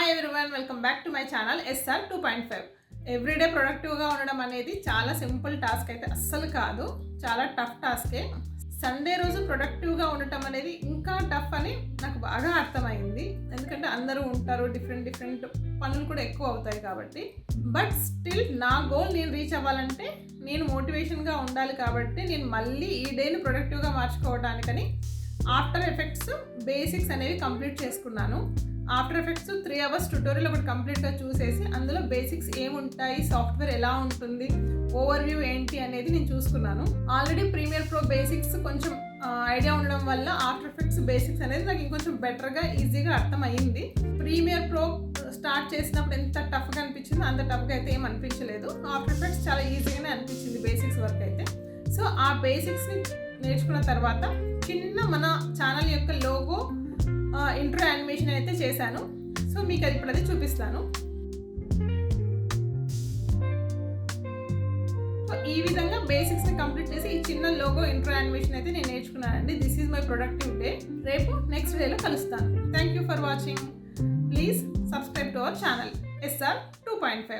Hi everyone, welcome back to my channel SR 2.5. Everyday ప్రొడక్టివ్గా ఉండడం అనేది చాలా సింపుల్ టాస్క్ అయితే అస్సలు కాదు, చాలా టఫ్ టాస్కే. సండే రోజు ప్రొడక్టివ్గా ఉండటం అనేది ఇంకా టఫ్ అని నాకు బాగా అర్థమైంది. ఎందుకంటే అందరూ ఉంటారు, డిఫరెంట్ పనులు కూడా ఎక్కువ అవుతాయి కాబట్టి. బట్ స్టిల్ నా గోల్ నేను రీచ్ అవ్వాలంటే నేను మోటివేషన్గా ఉండాలి కాబట్టి నేను మళ్ళీ ఈ డేని ప్రొడక్టివ్గా మార్చుకోవడానికని ఆఫ్టర్ ఎఫెక్ట్స్ బేసిక్స్ అనేవి కంప్లీట్ చేసుకున్నాను. ఆఫ్టర్ ఎఫెక్ట్స్ 3 hours ట్యూటోరియల్ ఒకటి కంప్లీట్గా చూసేసి అందులో బేసిక్స్ ఏముంటాయి, సాఫ్ట్వేర్ ఎలా ఉంటుంది, ఓవర్ వ్యూ ఏంటి అనేది నేను చూసుకున్నాను. ఆల్రెడీ ప్రీమియర్ ప్రో బేసిక్స్ కొంచెం ఐడియా ఉండడం వల్ల ఆఫ్టర్ ఎఫెక్ట్స్ బేసిక్స్ అనేది నాకు ఇంకొంచెం బెటర్గా ఈజీగా అర్థమయ్యింది. ప్రీమియర్ ప్రో స్టార్ట్ చేసినప్పుడు ఎంత టఫ్గా అనిపించిందో అంత టఫ్గా అయితే ఏం అనిపించలేదు. ఆఫ్టర్ ఎఫెక్ట్స్ చాలా ఈజీగానే అనిపించింది బేసిక్స్ వరకు అయితే. సో ఆ బేసిక్స్ని నేర్చుకున్న తర్వాత చిన్న మన ఛానల్ యొక్క లోగో ఇంట్రో యానిమేషన్ అయితే చేశాను. సో మీకు అది ఇప్పుడు చూపిస్తాను. సో ఈ విధంగా బేసిక్స్ని కంప్లీట్ చేసి ఈ చిన్న లోగో ఇంట్రో యానిమేషన్ అయితే నేను నేర్చుకున్నానండి. This is my productive day. రేపు నెక్స్ట్ డేలో కలుస్తాను. Thank you for watching. Please subscribe to our channel SR 2.5.